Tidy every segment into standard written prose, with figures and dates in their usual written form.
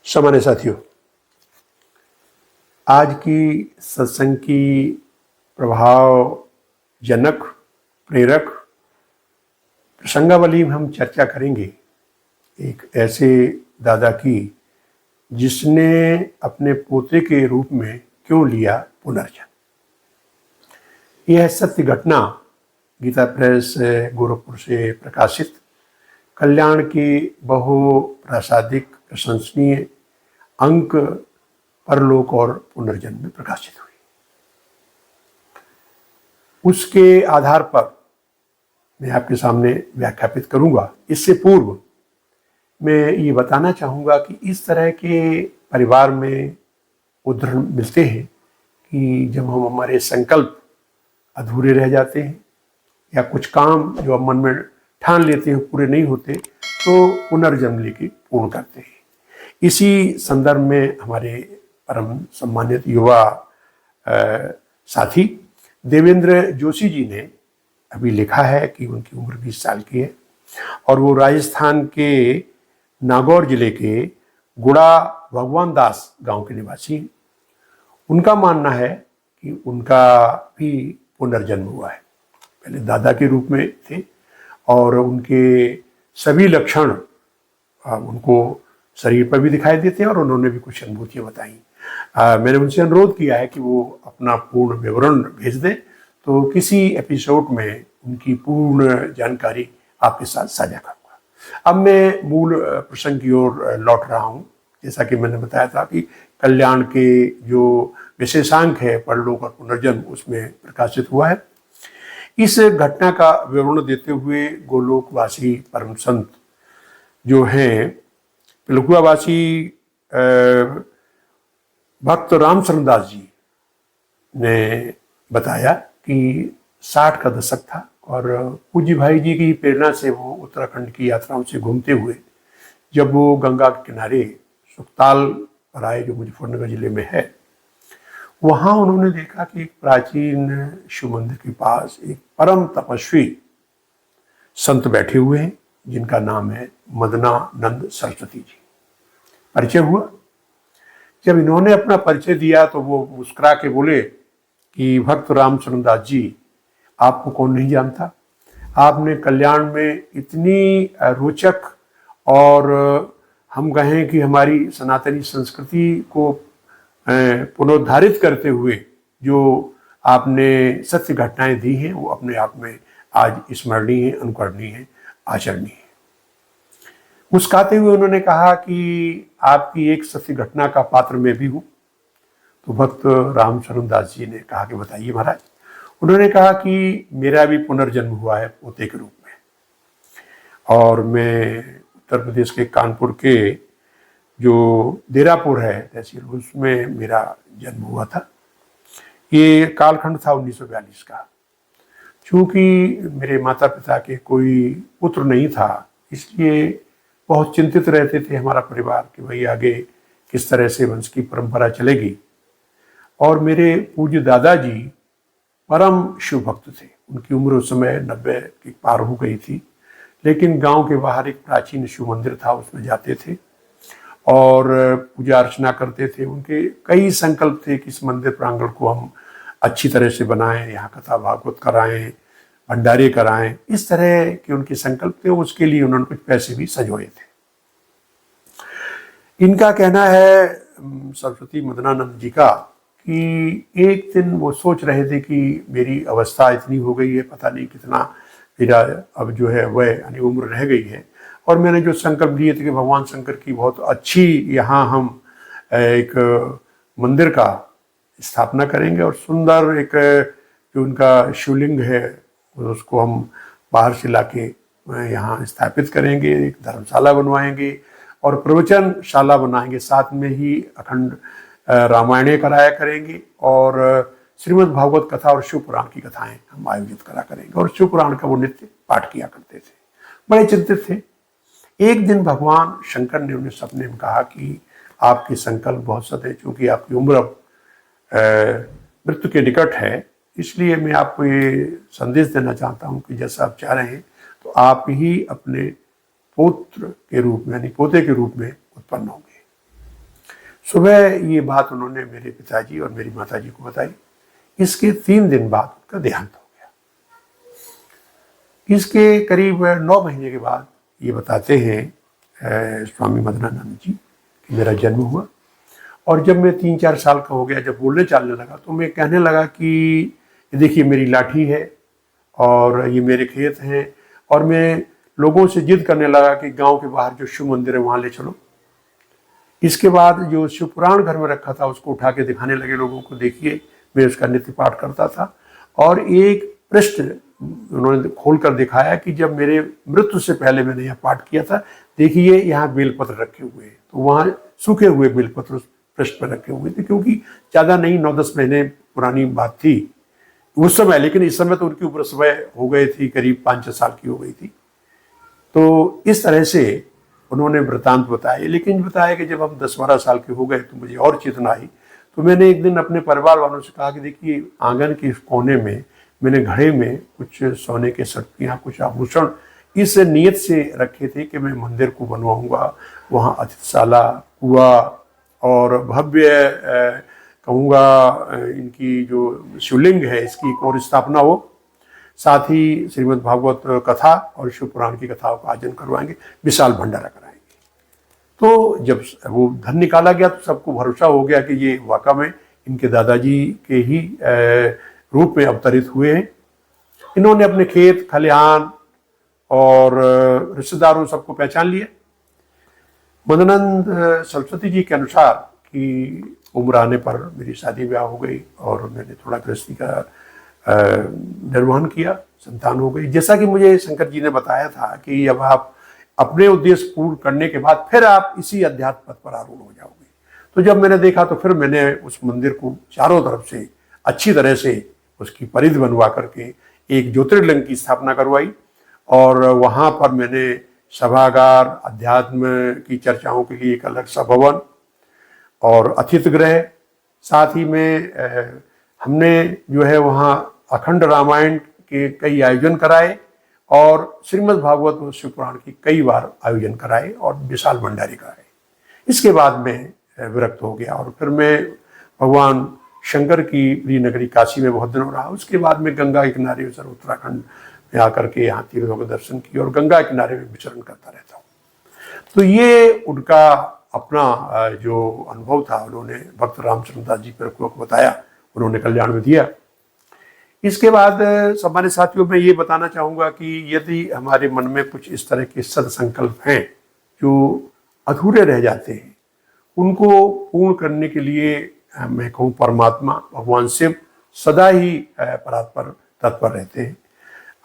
सामान्य साथियों, आज की सत्संग की प्रभावजनक प्रेरक प्रसंगावली में हम चर्चा करेंगे एक ऐसे दादा की जिसने अपने पोते के रूप में क्यों लिया पुनर्जन्म। यह सत्य घटना गीता प्रेस गोरखपुर से प्रकाशित कल्याण की बहुप्रासादिक प्रशंसनीय अंक परलोक और पुनर्जन्म में प्रकाशित हुई। उसके आधार पर मैं आपके सामने व्याख्यापित करूंगा। इससे पूर्व मैं ये बताना चाहूँगा कि इस तरह के परिवार में उदाहरण मिलते हैं कि जब हम हमारे संकल्प अधूरे रह जाते हैं या कुछ काम जो हम मन में ठान लेते हैं पूरे नहीं होते तो पुनर्जन्म लेके पूर्ण करते हैं। इसी संदर्भ में हमारे परम सम्मानित युवा साथी देवेंद्र जोशी जी ने अभी लिखा है कि उनकी उम्र 20 साल की है और वो राजस्थान के नागौर जिले के गुड़ा भगवान दास गांव के निवासी हैं। उनका मानना है कि उनका भी पुनर्जन्म हुआ है। पहले दादा के रूप में थे और उनके सभी लक्षण उनको शरीर पर भी दिखाई देते हैं और उन्होंने भी कुछ अनुभूतियाँ बताई। मैंने उनसे अनुरोध किया है कि वो अपना पूर्ण विवरण भेज दें, तो किसी एपिसोड में उनकी पूर्ण जानकारी आपके साथ साझा करूँगा। अब मैं मूल प्रसंग की ओर लौट रहा हूँ। जैसा कि मैंने बताया था कि कल्याण के जो विशेषांक है परलोक और पुनर्जन्म उसमें प्रकाशित हुआ है। इस घटना का विवरण देते हुए गोलोकवासी परम संत जो हैं पिलखुआवासी भक्त रामचरण दास जी ने बताया कि 60 का दशक था और पूज्य भाई जी की प्रेरणा से वो उत्तराखंड की यात्राओं से घूमते हुए जब वो गंगा के किनारे सुखताल पर आए जो मुजफ्फरनगर जिले में है, वहाँ उन्होंने देखा कि एक प्राचीन शिव मंदिर के पास एक परम तपस्वी संत बैठे हुए हैं जिनका नाम है मदनानंद सरस्वती जी। परिचय हुआ। जब इन्होंने अपना परिचय दिया तो वो मुस्कुरा के बोले कि भक्त रामचरण दास जी, आपको कौन नहीं जानता। आपने कल्याण में इतनी रोचक और हम कहें कि हमारी सनातनी संस्कृति को पुनरुद्धारित करते हुए जो आपने सत्य घटनाएं दी हैं वो अपने आप में आज स्मरणीय है, अनुकरणीय है, आचरणीय है। मुस्कुराते हुए उन्होंने कहा कि आपकी एक सत्य घटना का पात्र मैं भी हूँ। तो भक्त रामचरण दास जी ने कहा कि बताइए महाराज। उन्होंने कहा कि मेरा भी पुनर्जन्म हुआ है पोते के रूप में और मैं उत्तर प्रदेश के कानपुर के जो देरापुर है तहसील उसमें मेरा जन्म हुआ था। ये कालखंड था 1942 का। चूँकि मेरे माता पिता के कोई पुत्र नहीं था इसलिए बहुत चिंतित रहते थे हमारा परिवार कि भाई आगे किस तरह से वंश की परंपरा चलेगी। और मेरे पूज्य दादाजी परम शिव भक्त थे। उनकी उम्र उस समय 90 की पार हो गई थी, लेकिन गांव के बाहर एक प्राचीन शिव मंदिर था, उसमें जाते थे और पूजा अर्चना करते थे। उनके कई संकल्प थे कि इस मंदिर प्रांगण को हम अच्छी तरह से बनाएं, यहाँ कथा भागवत कराएं, भंडारे कराएं। इस तरह के उनके संकल्प थे। उसके लिए उन्होंने कुछ पैसे भी संजोए थे। इनका कहना है सरस्वती मदनानंद जी का कि एक दिन वो सोच रहे थे कि मेरी अवस्था इतनी हो गई है, पता नहीं कितना मेरा अब जो है वह यानी उम्र रह गई है और मैंने जो संकल्प लिए थे कि भगवान शंकर की बहुत अच्छी यहाँ हम एक मंदिर का स्थापना करेंगे और सुंदर एक जो उनका शिवलिंग है उसको हम बाहर से लाके यहाँ स्थापित करेंगे, एक धर्मशाला बनवाएंगे और प्रवचनशाला बनाएंगे, साथ में ही अखंड रामायण कराया करेंगे और श्रीमद् भागवत कथा और शिव पुराण की कथाएं हम आयोजित करा करेंगे। और शिव पुराण का वो नित्य पाठ किया करते थे। बड़े चिंतित थे। एक दिन भगवान शंकर ने उन्हें सपने में कहा कि आपके संकल्प बहुत सत है, चूँकि आपकी उम्र मृत्यु के निकट है, इसलिए मैं आपको ये संदेश देना चाहता हूँ कि जैसा आप चाह रहे हैं तो आप ही अपने पुत्र के रूप में यानी पोते के रूप में उत्पन्न होंगे। सुबह ये बात उन्होंने मेरे पिताजी और मेरी माताजी को बताई। इसके 3 दिन बाद उनका देहांत हो गया। इसके करीब 9 महीने के बाद ये बताते हैं स्वामी मदनानंद जी कि मेरा जन्म हुआ, और जब मैं 3-4 साल का हो गया, जब बोलने चालने लगा, तो मैं कहने लगा कि देखिए मेरी लाठी है और ये मेरे खेत हैं, और मैं लोगों से जिद करने लगा कि गांव के बाहर जो शिव मंदिर है वहाँ ले चलो। इसके बाद जो शिव पुराण घर में रखा था उसको उठा के दिखाने लगे लोगों को, देखिए मैं उसका नित्य पाठ करता था। और एक पृष्ठ उन्होंने खोल कर दिखाया कि जब मेरे मृत्यु से पहले मैंने यह पाठ किया था, देखिए यहाँ बेलपत्र रखे हुए हैं। तो वहाँ सूखे हुए बेलपत्र उस पृष्ठ पर रखे हुए थे, क्योंकि ज़्यादा नहीं, 9-10 महीने पुरानी बात थी उस समय, लेकिन इस समय तो उनकी उम्र समय हो गई थी, करीब 5-6 साल की हो गई थी। तो इस तरह से उन्होंने वृतांत बताए। लेकिन बताया कि जब हम 10-12 साल के हो गए तो मुझे और चेतना आई। तो मैंने एक दिन अपने परिवार वालों से कहा कि देखिए आंगन के कोने में मैंने घड़े में कुछ सोने के सटकियाँ, कुछ आभूषण इस नियत से रखे थे कि मैं मंदिर को बनवाऊंगा, वहाँ अतिथिशाला, कुआं और भव्य कहूँगा इनकी जो शिवलिंग है इसकी एक और स्थापना हो, साथ ही श्रीमद् भागवत कथा और शिव पुराण की कथाओं का आयोजन करवाएंगे, विशाल भंडारा कराएंगे। तो जब वो धन निकाला गया तो सबको भरोसा हो गया कि ये वाकई में इनके दादाजी के ही रूप में अवतरित हुए हैं। इन्होंने अपने खेत खलिहान और रिश्तेदारों सबको पहचान लिया। मदनानंद सरस्वती जी के अनुसार कि उम्र आने पर मेरी शादी ब्याह हो गई और मैंने थोड़ा गृहस्थी का निर्वहन किया, संतान हो गई। जैसा कि मुझे शंकर जी ने बताया था कि अब आप अपने उद्देश्य पूर्ण करने के बाद फिर आप इसी अध्यात्म पथ पर आरूढ़ हो जाओगे। तो जब मैंने देखा तो फिर मैंने उस मंदिर को चारों तरफ से अच्छी तरह से उसकी परिधि बनवा करके एक ज्योतिर्लिंग की स्थापना करवाई, और वहाँ पर मैंने सभागार, अध्यात्म की चर्चाओं के लिए एक अलग सभाभवन और अतिथि गृह, साथ ही में हमने जो है वहाँ अखंड रामायण के कई आयोजन कराए और श्रीमद् भागवत और शिव पुराण की कई बार आयोजन कराए और विशाल भंडारे कराए। इसके बाद मैं विरक्त हो गया और फिर मैं भगवान शंकर की प्रिय नगरी काशी में बहुत दिनों रहा। उसके बाद में गंगा के किनारे उत्तराखंड में आकर के यहाँ तीर्थों के दर्शन किए और गंगा किनारे में विचरण करता रहता हूँ। तो ये उनका अपना जो अनुभव था उन्होंने भक्त रामचंद्र दास जी को बताया, उन्होंने कल्याण में दिया। इसके बाद सामान्य साथियों में ये बताना चाहूँगा कि यदि हमारे मन में कुछ इस तरह के सदसंकल्प हैं जो अधूरे रह जाते हैं, उनको पूर्ण करने के लिए मैं कहूँ परमात्मा भगवान शिव सदा ही परात्पर तत्पर रहते हैं।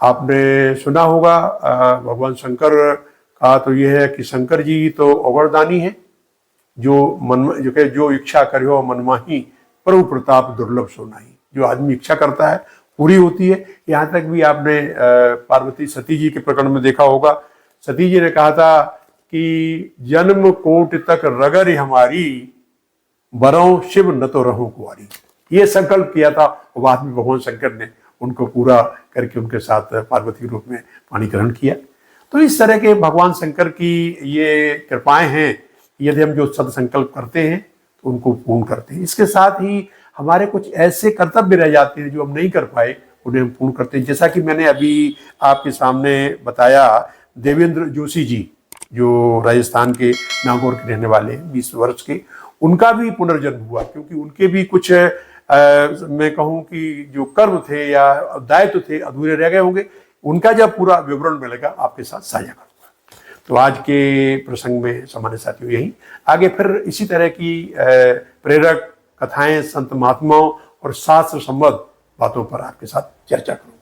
आपने सुना होगा भगवान शंकर का तो यह है कि शंकर जी तो अवरदानी है, जो इच्छा करो मनमाही प्रभु प्रताप दुर्लभ सोनाही। जो आदमी इच्छा करता है पूरी होती है। यहाँ तक भी आपने पार्वती सती जी के प्रकरण में देखा होगा, सती जी ने कहा था कि जन्म कोट तक रगर हमारी, बरौं शिव न तो रहूं कुंवारी। ये संकल्प किया था और बाद में भगवान शंकर ने उनको पूरा करके उनके साथ पार्वती के रूप में पाणी ग्रहण किया। तो इस तरह के भगवान शंकर की ये कृपाएं हैं, यदि हम जो सदसंकल्प करते हैं तो उनको पूर्ण करते हैं। इसके साथ ही हमारे कुछ ऐसे कर्तव्य रह जाते हैं जो हम नहीं कर पाए, उन्हें हम पूर्ण करते हैं। जैसा कि मैंने अभी आपके सामने बताया, देवेंद्र जोशी जी जो राजस्थान के नागौर के रहने वाले हैं, 20 वर्ष के, उनका भी पुनर्जन्म हुआ, क्योंकि उनके भी कुछ मैं कहूँ कि जो कर्म थे या दायित्व थे अधूरे रह गए होंगे। उनका जब पूरा विवरण मिलेगा आपके साथ साझा करूँगा। तो आज के प्रसंग में सामान्य साथियों यही, आगे फिर इसी तरह की प्रेरक कथाएं, संत महात्माओं और शास्त्र संबद्ध बातों पर आपके साथ चर्चा करूँगा।